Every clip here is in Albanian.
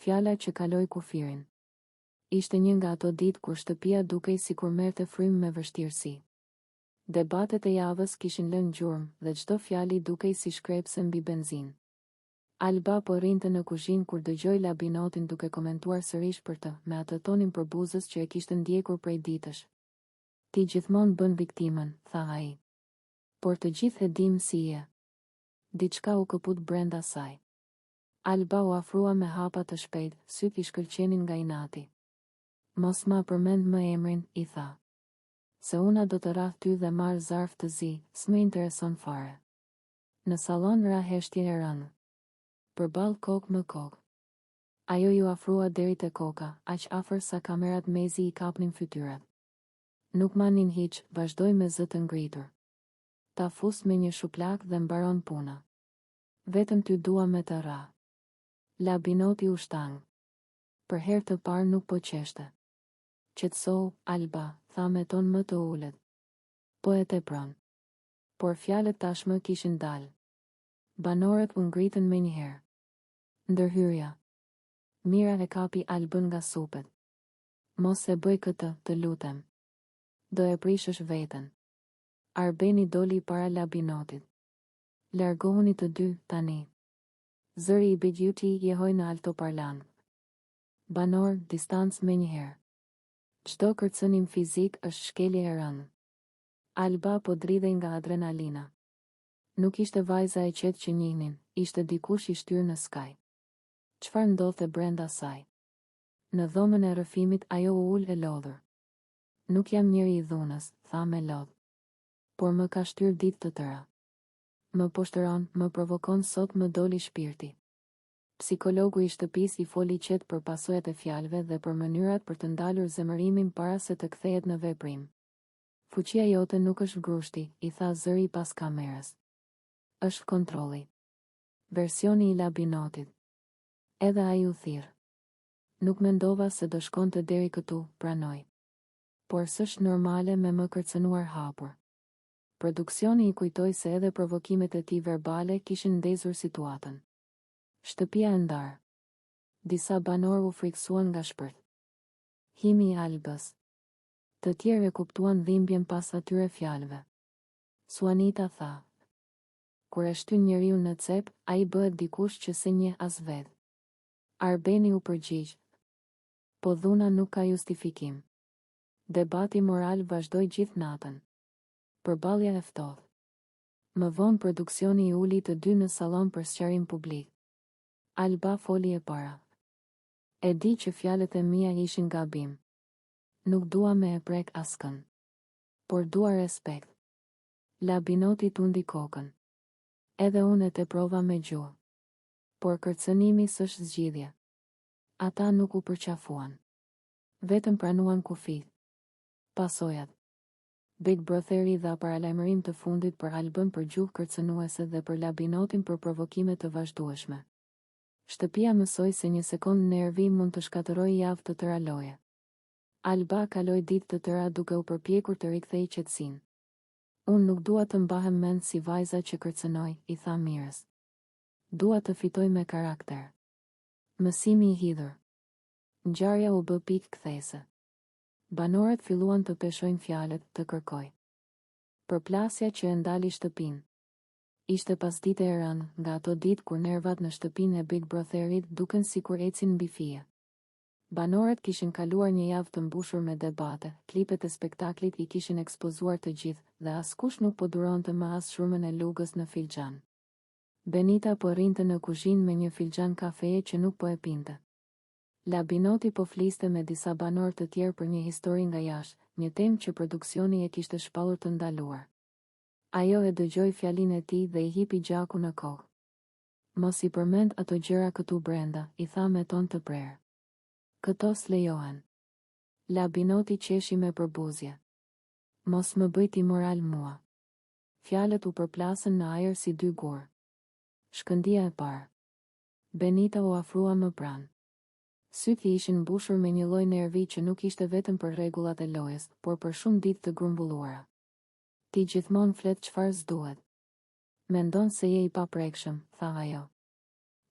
Fjala që kaloi kufirin. Ishte një nga ato ditë kur shtëpia dukej sikur merrte frymë me vështirësi. Debatet e javës kishin lënë gjurmë dhe çdo fjalë dukej si shkrepse mbi benzinë. Alba po rrinte në kuzhinë kur dëgjoi Labinotin duke komentuar sërish për të, me atë tonin përbuzës që e kishte ndjekur prej ditësh. Ti gjithmonë bën viktimën, tha ai. Por të gjithë e dim si je. Diçka u këput brenda saj. Alba u afrua me hapa të shpejt, syt I shkëlqenin nga inati. Mos ma përmend më emrin, I tha. Se una do të rrah ty dhe marr zarf të zi, s'më intereson fare. Në sallon ra heshtje e rënë. Përballë kokë më kokë. Ajo ju afrua deri te koka, aq afër sa kamerat mezi I kapnin fytyrat. Nuk manin hiç, vazhdoi me zë të ngritur. Ta fus me një shuplak dhe mbaron puna. Vetëm ty dua me të rrah. Labinoti u shtang. Për herë të parë nuk po qeshte. Qetësohu, Alba, tha me ton më të ulët. Po e tepron. Por fjalët tashmë kishin dalë. Banorët u ngritën menjëherë. Ndërhyrja. Mira e kapi Albën nga supet. Mos e bëj këtë, të lutem. Do e prishësh veten. Arbeni doli para Labinotit. Largohuni të dy, tani. Zëri I Begjuti jehoi në altoparlan. Banor, distancë menjëherë. Çdo kërcënim fizik është shkelje e rënë. Alba po dridhej nga adrenalina. Nuk ishte vajza e qetë që njihnin, ishte dikush I shtyrë në skaj. Çfarë ndodhte brenda saj? Në dhomën e rrëfimit ajo u ul e lodhur. Nuk jam njeri I dhunës, tha me lodh. Por më ka shtyr ditë të tëra. Më poshtëron, më provokon sot më doli shpirti. Psikologu I shtëpisë I foli qetë për pasojat e fjalëve dhe për mënyrat për të ndalur zemërimin para se të kthehet në veprim. Fuqia jote nuk është grushti, I tha zëri pas kamerës. Është kontrolli. Versioni I Labinotit. Edhe ai u thirr. Nuk mendova se do shkonte deri këtu, pranoi. Por s'është normale me më kërcënuar hapur. Produksioni I kujtoi se edhe provokimet e tij verbale kishin ndezur situatën. Shtëpia e ndarë. Disa banor u friksuan nga shpërt. Himi I Albës. Të tjerë e kuptuan dhimbjen pas atyre fjalëve. Suanita tha. Kur e shtyn njeriu në cep, ai bëhet dikush që se njeh as vet. Arbeni u përgjigj. Po dhuna nuk ka justifikim. Debati moral vazhdoi gjithë natën. Përballja e ftohtë. Më vonë produksioni I uli të dy në sallon për sqarim publik. Alba foli e para. E di që fjalët e mia ishin gabim. Nuk dua me e prek askën. Por dua respekt. Labinoti tundi kokën. Edhe unë e teprova me gjuhë. Por kërcënimi s'është zgjidhje. Ata nuk u përqafuan. Vetëm pranuan kufit. Pasojat. Big Brother I dha paralajmërim të fundit për Albën për gjuhë kërcënuese dhe për Labinotin për provokime të vazhdueshme. Shtëpia mësoi se një sekond nervi mund të shkatërrojë javë të tëra loje. Alba kaloi ditë të tëra duke u përpjekur të rikthejë qetësinë. Unë nuk dua të mbahem mend si vajza që kërcënoi, I tha mirës. Dua të fitoj me karakter. Mësimi I hidhur. Ngjarja u bë pikë kthese. Banorët filluan të peshojnë fjalët, të kërkoj. Përplasja që e ndali shtëpinë. Ishte pasdite e rënë, nga ato ditë kur nervat në shtëpinë e Big Brotherit duken sikur ecin mbi fije. Banorët kishin kaluar një javë të mbushur me debate, klipet e spektaklit I kishin ekspozuar të gjithë, dhe askush nuk po duronte më as shumën e lugës në filxhan. Benita po rrinte në kuzhinë me një filxhan kafeje që nuk po e pinte. Labinoti po fliste me disa banor të tjerë për një histori nga jashtë, një temë që produksioni e kishte shpallur të ndaluar. Ajo e dëgjoi fjalinë e tij dhe I hipi gjaku në kokë. Mos I përmend ato gjëra këtu brenda, I tha me ton të prerë. Këto s'lejohen. Labinoti qeshi me përbuzje. Mos më bëj ti moral mua. Fjalët u përplasën në ajër si dy gur. Shkëndia e parë. Benita u afrua më pranë. Sytë I ishin mbushur me një lloj nervi që nuk ishte vetëm për rregullat e lojës, por për shumë ditë të grumbulluara. Ti gjithmonë flet çfarë s'duhet. Mendon se je I paprekshëm, tha ajo.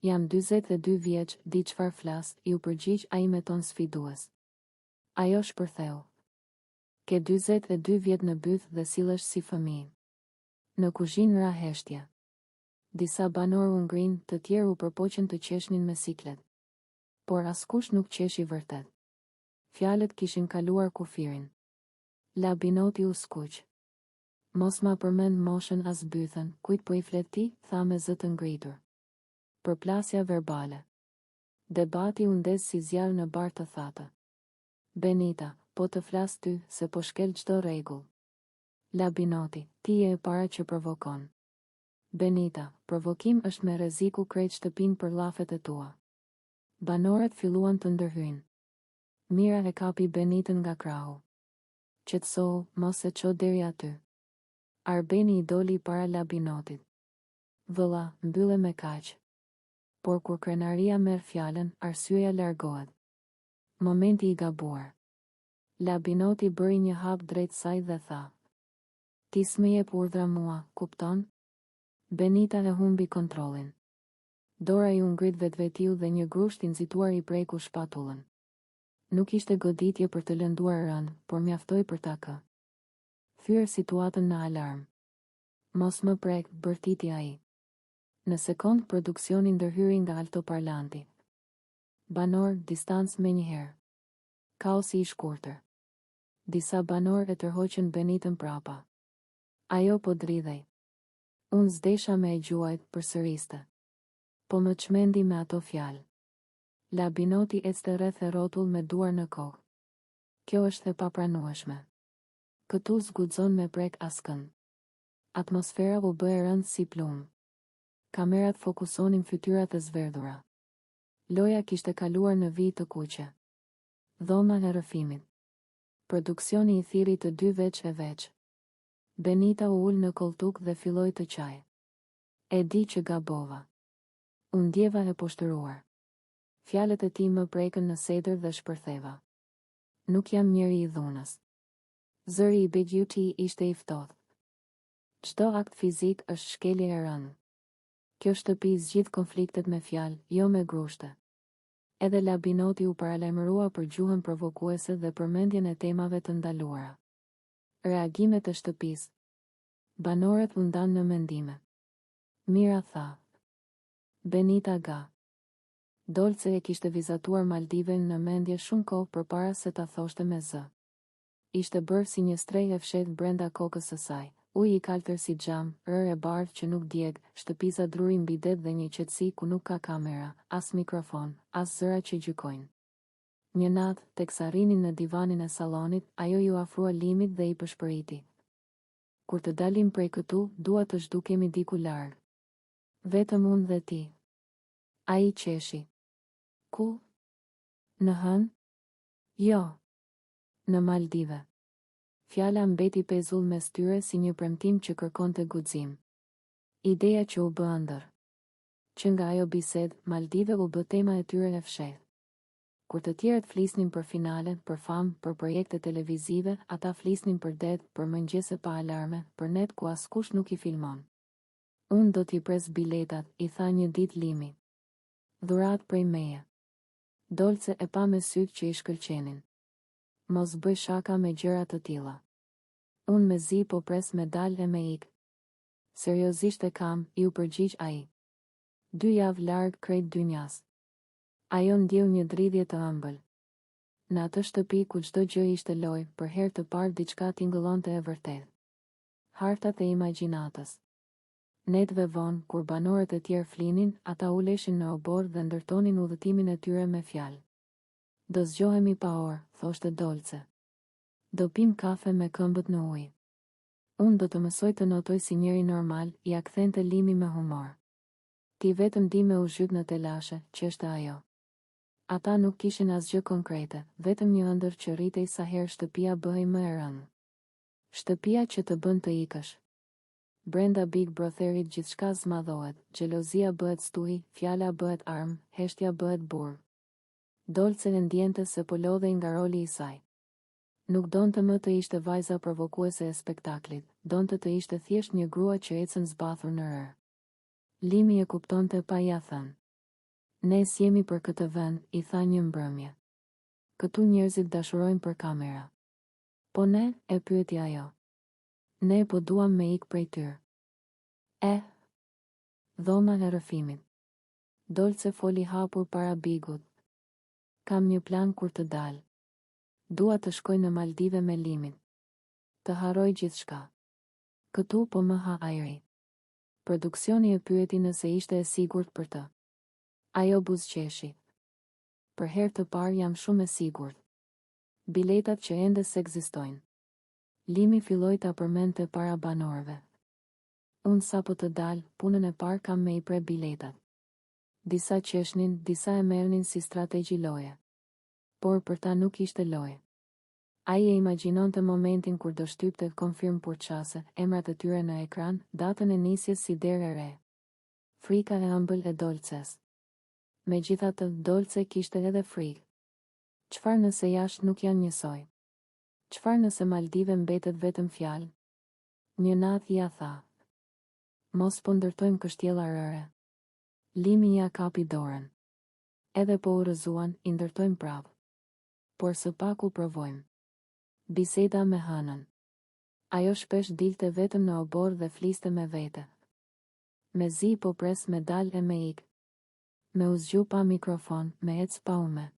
Jam 42 vjeç, di çfarë flas, ju përgjigj ai me ton sfidues. Ajo shpërtheu. Ke 42 vjet në byth dhe sillesh si fëmijë. Në kuzhinë ra heshtja. Disa banor u ngrin, të tjerë u përpoqën të qeshnin me siklet. Por askush nuk qeshi vërtet. Fjalët kishin kaluar kufirin. Labinoti u skuq. Mos ma përmend moshën as bythën, kujt po I flet ti, tha me zë të ngritur. Përplasja verbale. Debati u ndez si zjarr në bar të thatë. Benita, po të flas ty, se po shkel çdo rregull. Labinoti, ti je e para që provokon. Benita, provokim është me rreziku krejt shtëpinë për llafet e tua. Banorët filluan të ndërhyjnë. Mira e kapi Benitën nga krahu. Qetësohu, mos e ço deri aty. Arbeni I doli para Labinotit. Vëlla, mbylle me kaq. Por kur krenaria merr fjalën, arsyeja largohet. Momenti I gabuar. Labinoti bëri një hap drejt saj dhe tha: Ti s'më jep urdhra mua, kupton? Benita e humbi kontrollin. Dora I u ngrit vetvetiu dhe një grusht I nxituar I preku shpatullën. Nuk ishte goditje për të lënduar rënd, por mjaftoi për ta kë. Thyer situatën në alarm. Mos më prek, bërtiti ai. Në sekond produksioni ndërhyri nga altoparlanti. Banor, distancë menjëherë. Kaosi I shkurtër. Disa banor e tërhoqën Benitën prapa. Ajo po dridhej. Unë zdesha me e gjuajt, përsëriste. Po më çmendi me ato fjalë. Labinoti ecte rreth e rrotull me duar në kokë. Kjo është e papranueshme. Këtu zguxon me prek askënd. Atmosfera u bë e rëndë si plumë. Kamerat fokusonin fytyrat e zverdhura. Loja kishte kaluar në vijë të kuqe. Dhoma e rrëfimit. Produksioni I thiri të dy veç e veç. Benita u ul në koltuk dhe filloi të qaj. E di që gabova. U ndjeva e poshtëruar. Fjalët e tij më prekën në sedër dhe shpërtheva. Nuk jam njeri I dhunës. Zëri I Begjyti ishte I ftohtë. Çdo akt fizik është shkelje e rënë. Kjo shtëpi zgjidh konfliktet me fjalë, jo me grushte. Edhe Labinoti u paralajmërua për gjuhën provokuese dhe përmendjen e temave të ndaluara. Reagimet e shtëpisë. Banorët u ndanë në mendime. Mira tha. Benita ga. Dolce e kishte vizatuar Maldiven në mendje shumë kohë përpara se ta thoshte me zë. Ishte bërë si një strej e fshehtë brenda kokës së saj. Uji I kaltër si xham, rër e bardhë që nuk djeg, shtëpisa druri mbi det dhe një qetësi ku nuk ka kamera, as mikrofon, as zëra që gjykojnë. Një natë, teksa rinin në divanin e sallonit, ajo ju afrua Limit dhe I përshpëriti. Kur të dalim prej këtu, dua të zhdukemi diku larg. Vetëm unë dhe ti. Ai qeshi. Ku? Në hën? Jo. Në Maldive. Fjala mbeti pezull mes tyre si një premtim që kërkonte guxim. Ideja që u bë ëndër. Që nga ajo bisedë, Maldive u bë tema e tyre e fshehtë. Kur të tjerët flisnin për finale, për famë, për projekte televizive, ata flisnin për det, për mëngjese pa alarme, për net ku askush nuk I filmon. Unë do t'i pres biletat, I tha një ditë Limi. Dhurat prej meje. Dolce e pa me sytë që I shkëlqenin. Mos bëj shaka me gjëra të tilla. Unë me zi po pres me dal e me ik. Seriozisht e kam, Ju përgjigj ai. 2 javë larg krejt dynjas. Ajo ndjeu një dridhje të ëmbël. Në atë shtëpi ku çdo gjë ishte lojë, për herë të parë diçka tingëllonte e vërtetë. Hartat e imagjinatës. Netëve vonë, kur banorët e tjerë flinin, ata uleshin në obor dhe ndërtonin udhëtimin e tyre me fjalë. Do zgjohemi pa orë, thoshte Dolce. Do pim kafe me këmbët në ujë. Unë do të mësoj të notoj si njeri normal, ja kthente Limi me humor. Ti vetëm di me u zhyt në telashe, që është ajo. Ata nuk kishin asgjë konkrete, vetëm një ëndër që rritej sa herë shtëpia bëhej më e rëndë. Shtëpia që të bën të ikësh. Brenda Big Brotherit gjithçka zmadhohet, xhelozia bëhet stuhi, fjala bëhet armë, heshtja bëhet burg. Dolce e ndjente se po lodhej nga roli I saj. Nuk donte më të ishte vajza provokuese e spektaklit, donte të ishte thjesht një grua që ecën zbathur në rër. Limi e kuptonte pa ia thënë. Ne s'jemi për këtë vend, I tha një mbrëmje. Këtu njerëzit dashurojnë për kamera. Po ne, e pyeti ajo. Ne po duam me ik prej tyre. Dhoma e rrëfimit. Dolce foli hapur para bigut. Kam një plan kur të dal. Dua të shkoj në Maldive me Limin. Të haroj gjithçka. Këtu po më ha ajri. Produksioni e pyeti nëse ishte e sigurt për të. Ajo buzëqeshi. Për herë të parë jam shumë e sigurt. Biletat që ende s'ekzistojnë. Limi filloi ta përmendte para banorëve. Unë sa po të dal, punën e parë kam me I pre biletat. Disa qeshnin, disa e merrnin si strategji loje. Por për ta nuk ishte loje. Ai e imagjinonte momentin kur do shtypte konfirm Purçase, emrat e tyre në ekran, datën e nisjes si derë e re. Frika e ëmbël e Dolces. Megjithatë, Dolce kishte edhe frikë. Çfarë nëse jashtë nuk janë njësoj? Çfarë nëse Maldive mbetet vetëm fjalë? Një natë ja tha. Mos po ndërtojmë kështjella rëre. Limi ja kapi dorën. Edhe po u rrëzuan, I ndërtojmë prapë. Por së paku provojmë. Biseda me Hanën. Ajo shpesh dilte vetëm në obor dhe fliste me vete. Me zi po pres me dal e me ik. Me u zgju pa mikrofon, me ec pa ume.